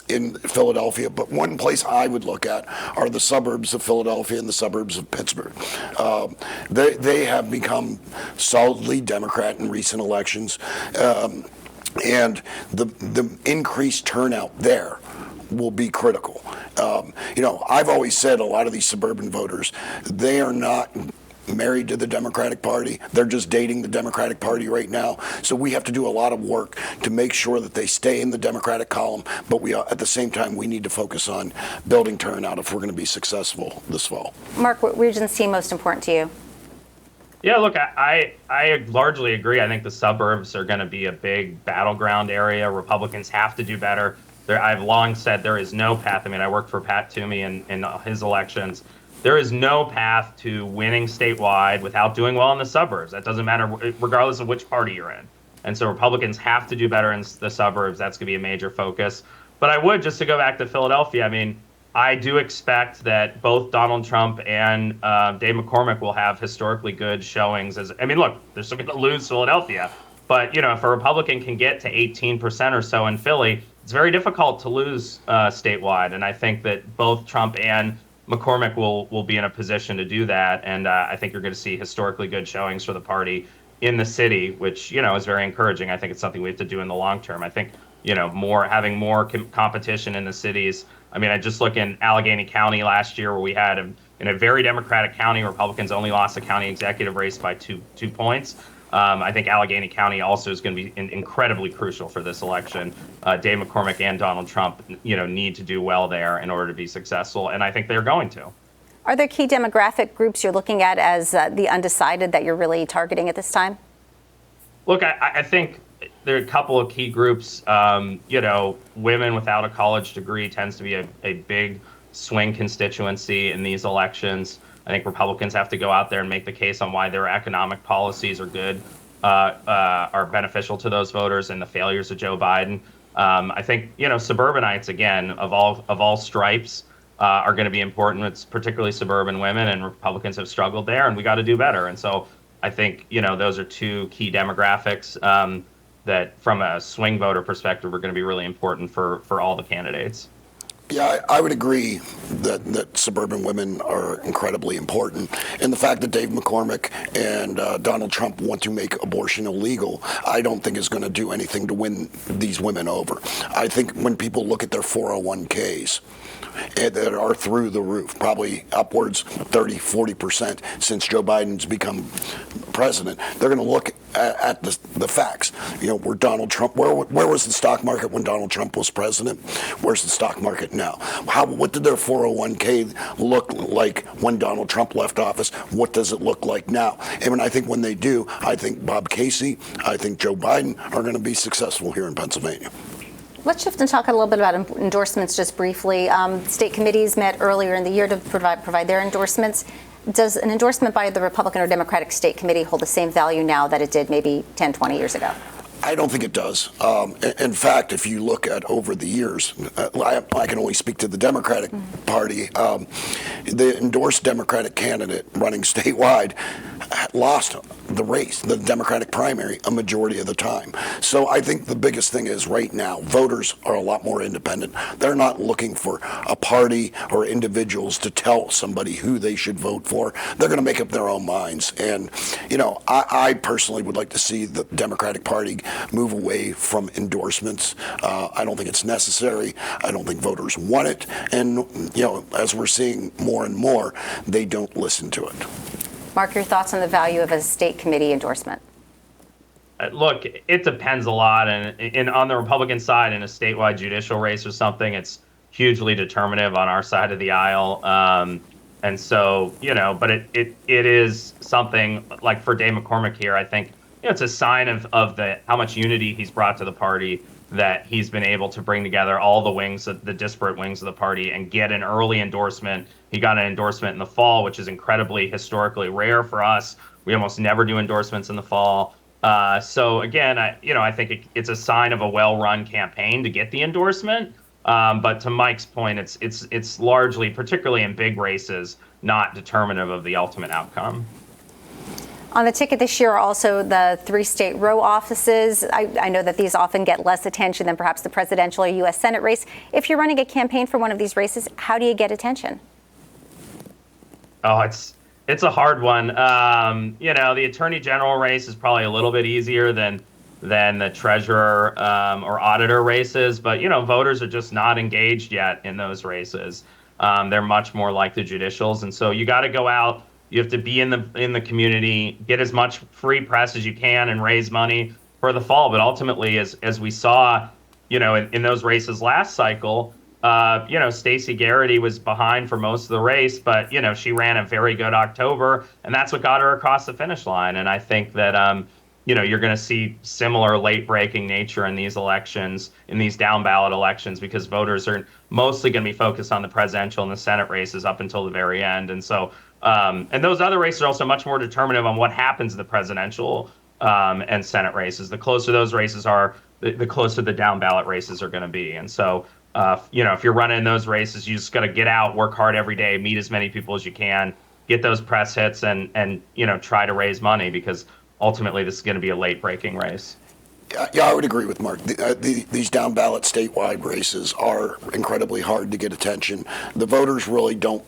in Philadelphia, but one place I would look at are the suburbs of Philadelphia and the suburbs of Pittsburgh. They have become solidly Democrat in recent elections, and the increased turnout there will be critical. I've always said a lot of these suburban voters, they are not married to the Democratic Party. They're just dating the Democratic Party right now. So we have to do a lot of work to make sure that they stay in the Democratic column. But at the same time, we need to focus on building turnout if we're going to be successful this fall. Mark, what regions seem most important to you? Yeah, look, I largely agree. I think the suburbs are going to be a big battleground area. Republicans have to do better. I've long said there is no path. I mean, I worked for Pat Toomey in his elections. There is no path to winning statewide without doing well in the suburbs. That doesn't matter regardless of which party you're in. And so Republicans have to do better in the suburbs. That's going to be a major focus. But I would, just to go back to Philadelphia, I mean, I do expect that both Donald Trump and Dave McCormick will have historically good showings. Look, they're still going to lose Philadelphia. But, if a Republican can get to 18% or so in Philly, it's very difficult to lose statewide. And I think that both Trump and McCormick will be in a position to do that. And I think you're going to see historically good showings for the party in the city, which, is very encouraging. I think it's something we have to do in the long term. I think, having more competition in the cities. I mean, I just look in Allegheny County last year where we had, in a very Democratic county, Republicans only lost the county executive race by two points. I think Allegheny County also is going to be incredibly crucial for this election. Dave McCormick and Donald Trump, need to do well there in order to be successful, and I think they're going to. Are there key demographic groups you're looking at as the undecided that you're really targeting at this time? Look, I think there are a couple of key groups. Women without a college degree tends to be a big swing constituency in these elections. I think Republicans have to go out there and make the case on why their economic policies are good, are beneficial to those voters, and the failures of Joe Biden. I think suburbanites, again, of all stripes, are going to be important. It's particularly suburban women, and Republicans have struggled there, and we got to do better. And so I think those are two key demographics that, from a swing voter perspective, are going to be really important for all the candidates. Yeah, I would agree that suburban women are incredibly important. And the fact that Dave McCormick and Donald Trump want to make abortion illegal, I don't think is going to do anything to win these women over. I think when people look at their 401ks, that are through the roof, probably upwards 30-40% since Joe Biden's become president, they're going to look at the facts. Where Donald Trump, where was the stock market when Donald Trump was president? Where's the stock market now? What did their 401k look like when Donald Trump left office? What does it look like now? And I think when they do, I think Bob Casey, I think Joe Biden are going to be successful here in Pennsylvania. Let's shift and talk a little bit about endorsements just briefly. State committees met earlier in the year to provide their endorsements. Does an endorsement by the Republican or Democratic state committee hold the same value now that it did maybe 10, 20 years ago? I don't think it does. In fact, if you look at over the years, I can only speak to the Democratic Party. The endorsed Democratic candidate running statewide lost the race, the Democratic primary, a majority of the time. So I think the biggest thing is right now, voters are a lot more independent. They're not looking for a party or individuals to tell somebody who they should vote for. They're going to make up their own minds. And, I personally would like to see the Democratic Party move away from endorsements. I don't think it's necessary. I don't think voters want it. And, as we're seeing more and more, they don't listen to it. Mark, your thoughts on the value of a state committee endorsement? Look, it depends a lot. And on the Republican side, in a statewide judicial race or something, it's hugely determinative on our side of the aisle. And so, but it is something like for Dave McCormick here, I think, it's a sign of how much unity he's brought to the party, that he's been able to bring together all the disparate wings of the party and get an early endorsement. He got an endorsement in the fall, which is incredibly historically rare for us. We almost never do endorsements in the fall. So again, I think it's a sign of a well-run campaign to get the endorsement. But to Mike's point, it's largely, particularly in big races, not determinative of the ultimate outcome. On the ticket this year are also the 3 state row offices. I know that these often get less attention than perhaps the presidential or U.S. Senate race. If you're running a campaign for one of these races, how do you get attention? Oh, it's a hard one. The attorney general race is probably a little bit easier than the treasurer or auditor races, but voters are just not engaged yet in those races. They're much more like the judicials, and so you got to go out. You have to be in the community, get as much free press as you can, and raise money for the fall. But ultimately, as we saw, in those races last cycle, Stacey Garrity was behind for most of the race, but she ran a very good October, and that's what got her across the finish line. And I think that you're going to see similar late-breaking nature in these elections, in these down-ballot elections, because voters are mostly going to be focused on the presidential and the Senate races up until the very end. And so. And those other races are also much more determinative on what happens in the presidential and Senate races. The closer those races are, the closer the down ballot races are going to be. And so, if you're running those races, you just got to get out, work hard every day, meet as many people as you can, get those press hits, and try to raise money, because ultimately this is going to be a late breaking race. Yeah, I would agree with Mark. These down ballot statewide races are incredibly hard to get attention. The voters really don't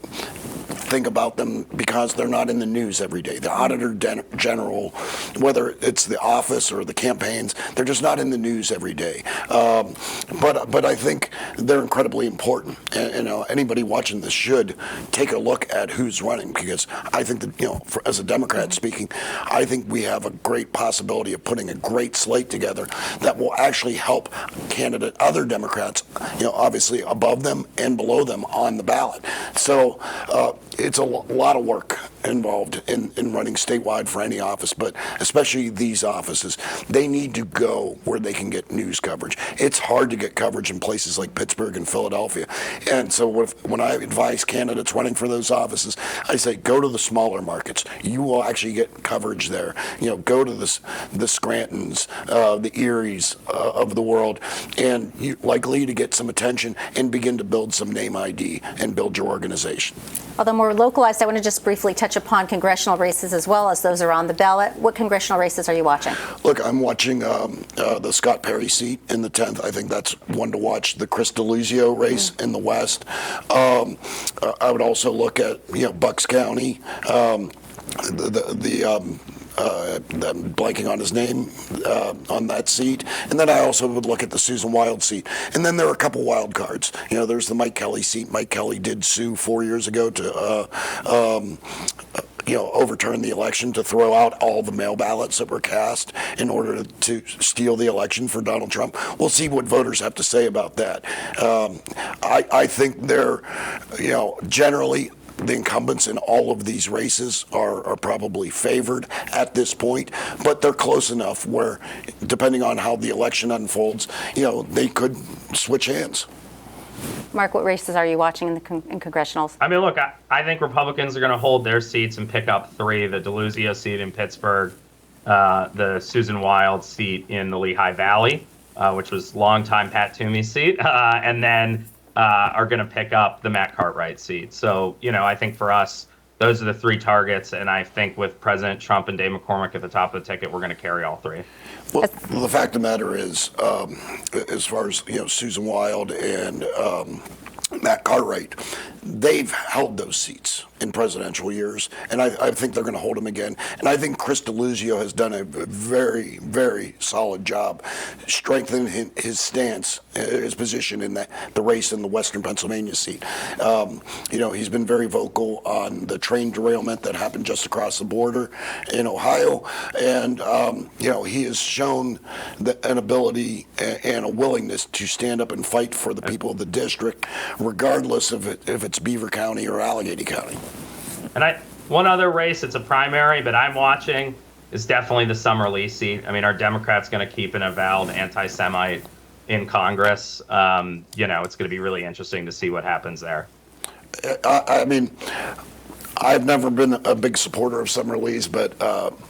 think about them because they're not in the news every day. The Auditor General, whether it's the office or the campaigns, they're just not in the news every day. But I think they're incredibly important. And anybody watching this should take a look at who's running, because I think that, as a Democrat speaking, I think we have a great possibility of putting a great slate together that will actually help other Democrats, obviously above them and below them on the ballot. So it's a lot of work involved in running statewide for any office, but especially these offices. They need to go where they can get news coverage. It's hard to get coverage in places like Pittsburgh and Philadelphia. And so when I advise candidates running for those offices, I say go to the smaller markets. You will actually get coverage there. Go to the Scrantons, the Eries of the world, and you're likely to get some attention and begin to build some name ID and build your organization. Although more localized, I want to just briefly touch upon congressional races as well, as those are on the ballot. What congressional races are you watching? Look, I'm watching the Scott Perry seat in the 10th. I think that's one to watch. The Chris DeLuzio race in the West. I would also look at Bucks County. I'm blanking on his name on that seat. And then I also would look at the Susan Wild seat. And then there are a couple wild cards. There's the Mike Kelly seat. Mike Kelly did sue 4 years ago to overturn the election, to throw out all the mail ballots that were cast in order to steal the election for Donald Trump. We'll see what voters have to say about that. I think they're, generally, the incumbents in all of these races are probably favored at this point, but they're close enough where, depending on how the election unfolds, they could switch hands. Mark, what races are you watching in congressionals? I mean, look, I think Republicans are going to hold their seats and pick up 3: the DeLuzio seat in Pittsburgh, the Susan Wild seat in the Lehigh Valley, which was longtime Pat Toomey's seat, and then are going to pick up the Matt Cartwright seat. So, I think for us, those are the 3 targets. And I think with President Trump and Dave McCormick at the top of the ticket, we're going to carry all 3. Well, the fact of the matter is, as far as, Susan Wild and Matt Cartwright, they've held those seats in presidential years, and I think they're going to hold them again. And I think Chris DeLuzio has done a very, very solid job strengthening his stance, his position in the race in the Western Pennsylvania seat. He's been very vocal on the train derailment that happened just across the border in Ohio, and he has shown an ability and a willingness to stand up and fight for the people of the district, regardless of if it's Beaver County or Allegheny County. And one other race, it's a primary, but I'm watching, is definitely the Summer Lee seat. I mean, our Democrats going to keep an avowed anti-Semite in Congress. It's going to be really interesting to see what happens there. I mean, I've never been a big supporter of Summer Lee's, but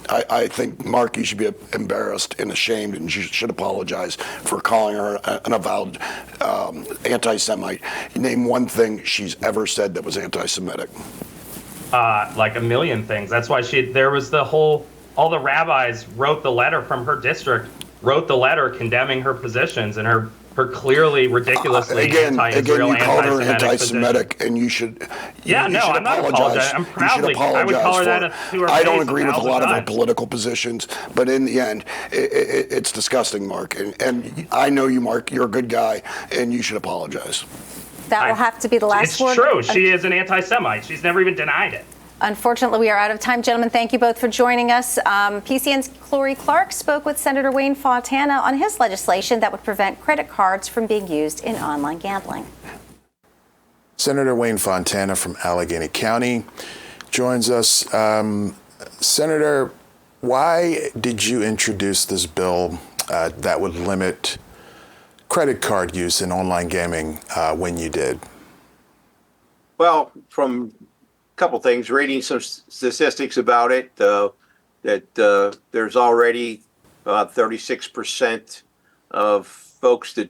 I think, Mark, you should be embarrassed and ashamed, and you should apologize for calling her an avowed anti-Semite. Name one thing she's ever said that was anti-Semitic. Like a million things. That's why there was all the rabbis wrote the letter from her district, wrote the letter condemning her positions and her clearly ridiculously anti-Israel, you called her anti-Semitic anti-Semitic, and you should. Yeah, no, I'm not apologizing. I'm proudly. I would call her that to her face. I don't agree with a lot of her times. political positions, but in the end, it's disgusting, Mark. And I know you, Mark. You're a good guy, and you should apologize. That will have to be the last word. It's true. She is an anti-Semite. She's never even denied it. Unfortunately, we are out of time. Gentlemen, thank you both for joining us. PCN's Clorie Clark spoke with Senator Wayne Fontana on his legislation that would prevent credit cards from being used in online gambling. Senator Wayne Fontana from Allegheny County joins us. Senator, why did you introduce this bill that would limit credit card use in online gaming when you did? Well, from a couple things, reading some statistics about it, that there's already 36% of folks that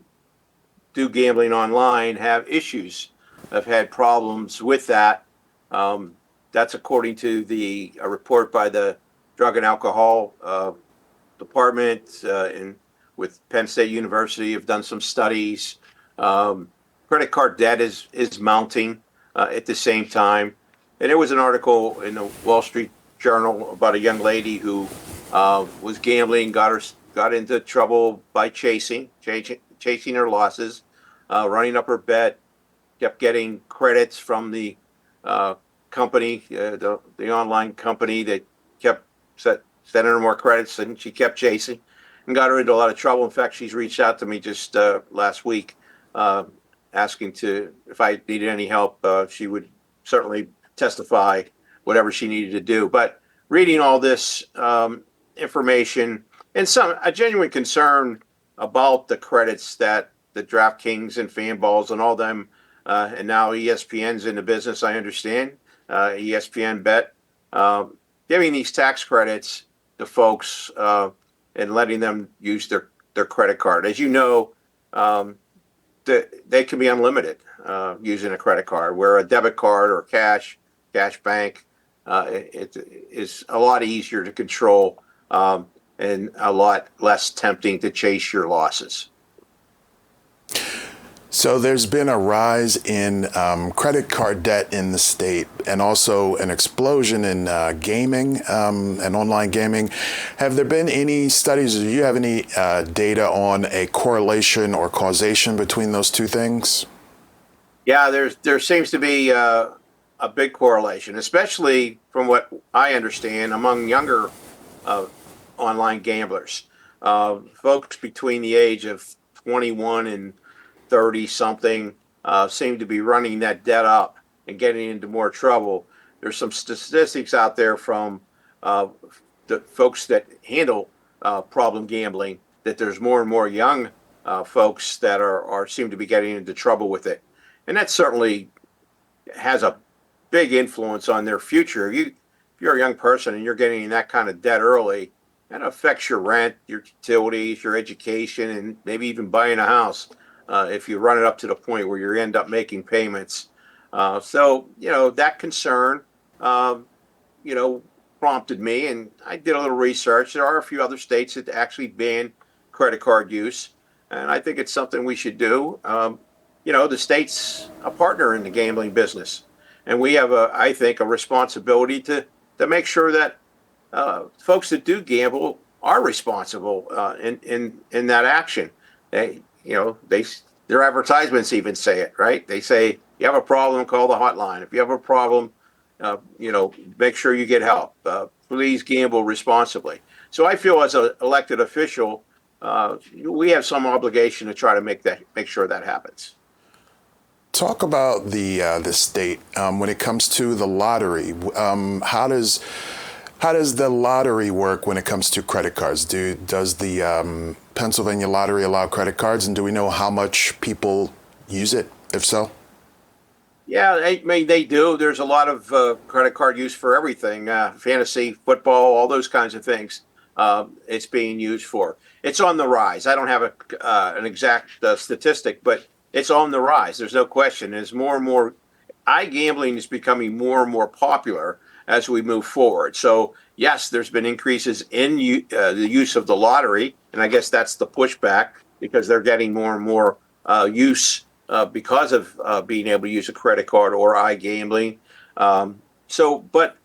do gambling online have issues, have had problems with that. That's according to a report by the Drug and Alcohol Department in with Penn State University have done some studies. Credit card debt is mounting at the same time. And there was an article in the Wall Street Journal about a young lady who was gambling, got into trouble by chasing her losses, running up her bet, kept getting credits from the company, the online company that kept sending her more credits, and she kept chasing and got her into a lot of trouble. In fact, she's reached out to me just last week asking if I needed any help. She would certainly testify whatever she needed to do. But reading all this information and a genuine concern about the credits that the DraftKings and FanBalls and all them, and now ESPN's in the business, I understand, ESPN Bet, giving these tax credits to folks and letting them use their credit card. As you know, they can be unlimited using a credit card, where a debit card or cash bank, it is a lot easier to control and a lot less tempting to chase your losses. So there's been a rise in credit card debt in the state, and also an explosion in gaming and online gaming. Have there been any studies, or do you have any data on a correlation or causation between those two things? Yeah, there seems to be a big correlation, especially from what I understand among younger online gamblers. Folks between the age of 21 and 30 something seem to be running that debt up and getting into more trouble. There's some statistics out there from the folks that handle problem gambling, that there's more and more young folks that are seem to be getting into trouble with it. And that certainly has a big influence on their future. If you're a young person and you're getting in that kind of debt early, that affects your rent, your utilities, your education, and maybe even buying a house. If you run it up to the point where you end up making payments. So, that concern, prompted me, and I did a little research. There are a few other states that actually ban credit card use, and I think it's something we should do. The state's a partner in the gambling business, and we have, I think, a responsibility to make sure that folks that do gamble are responsible in that action. Their advertisements even say it, right? They say, you have a problem, call the hotline. If you have a problem, make sure you get help. Please gamble responsibly. So I feel as an elected official, we have some obligation to try to make sure that happens. Talk about the state when it comes to the lottery. How does the lottery work when it comes to credit cards? Does the Pennsylvania lottery allow credit cards, and do we know how much people use it, if so? Yeah, they do. There's a lot of credit card use for everything, fantasy, football, all those kinds of things. It's being used for. It's on the rise. I don't have an exact statistic, but it's on the rise. There's no question. As more and more, iGambling is becoming more and more popular as we move forward. So yes, there's been increases in the use of the lottery, and I guess that's the pushback, because they're getting more and more use because of being able to use a credit card or iGambling. But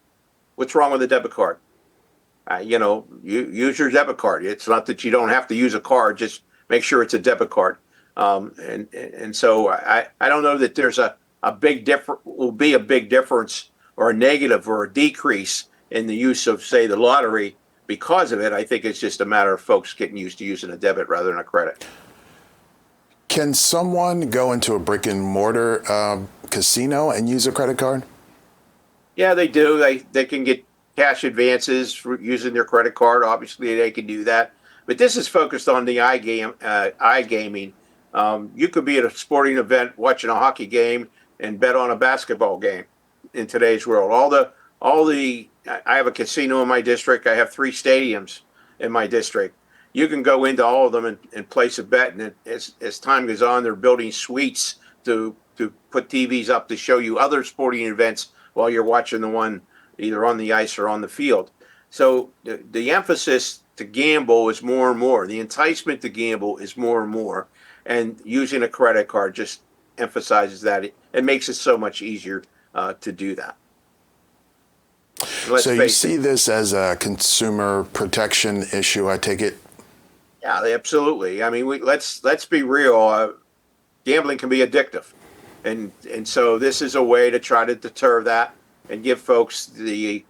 what's wrong with a debit card? You use your debit card. It's not that you don't have to use a card; just make sure it's a debit card. And so I don't know that there's will be a big difference or a negative or a decrease in the use of, say, the lottery because of it. I think it's just a matter of folks getting used to using a debit rather than a credit. Can someone go into a brick and mortar casino and use a credit card? Yeah, they do. They can get cash advances for using their credit card. Obviously, they can do that. But this is focused on the iGaming. You could be at a sporting event watching a hockey game and bet on a basketball game in today's world. I have a casino in my district. I have 3 stadiums in my district. You can go into all of them and place a bet. And as time goes on, they're building suites to put TVs up to show you other sporting events while you're watching the one either on the ice or on the field. So the emphasis to gamble is more and more. The enticement to gamble is more and more. And using a credit card just emphasizes that. It makes it so much easier to do that. So you see this as a consumer protection issue, I take it? Yeah, absolutely. I mean, let's be real. Gambling can be addictive, and so this is a way to try to deter that and give folks the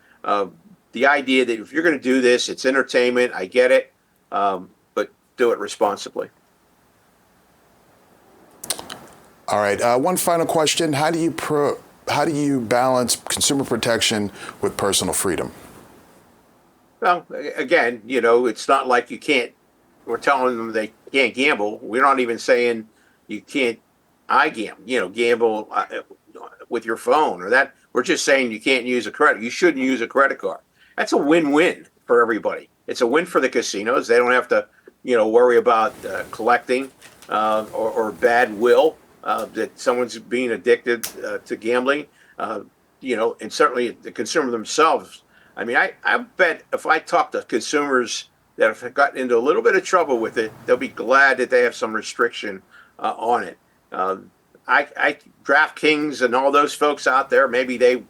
idea that if you're going to do this, it's entertainment. I get it, but do it responsibly. All right. One final question: how do you balance consumer protection with personal freedom? Well, again, it's not like you can't. We're telling them they can't gamble. We're not even saying you can't gamble with your phone or that. We're just saying you can't use a credit. You shouldn't use a credit card. That's a win-win for everybody. It's a win for the casinos. They don't have to, worry about collecting or bad will that someone's being addicted to gambling. And certainly the consumer themselves. I mean, I bet if I talk to consumers that have gotten into a little bit of trouble with it, they'll be glad that they have some restriction on it. DraftKings and all those folks out there, maybe they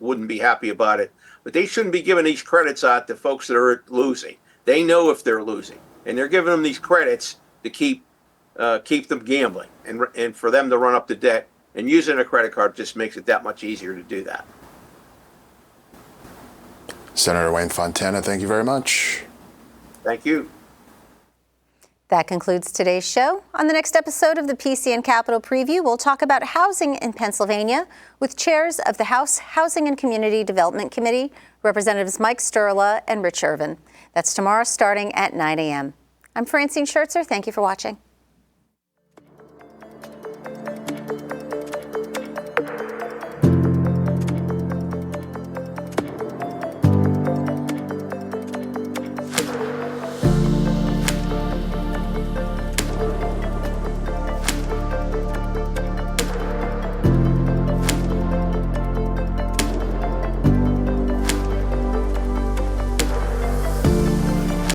wouldn't be happy about it, but they shouldn't be giving these credits out to folks that are losing. They know if they're losing, and they're giving them these credits to keep them gambling and for them to run up the debt. And using a credit card just makes it that much easier to do that. Senator Wayne Fontana, thank you very much. Thank you. That concludes today's show. On the next episode of the PCN Capitol Preview, we'll talk about housing in Pennsylvania with chairs of the House Housing and Community Development Committee, Representatives Mike Sturla and Rich Irvin. That's tomorrow starting at 9 a.m. I'm Francine Schertzer. Thank you for watching.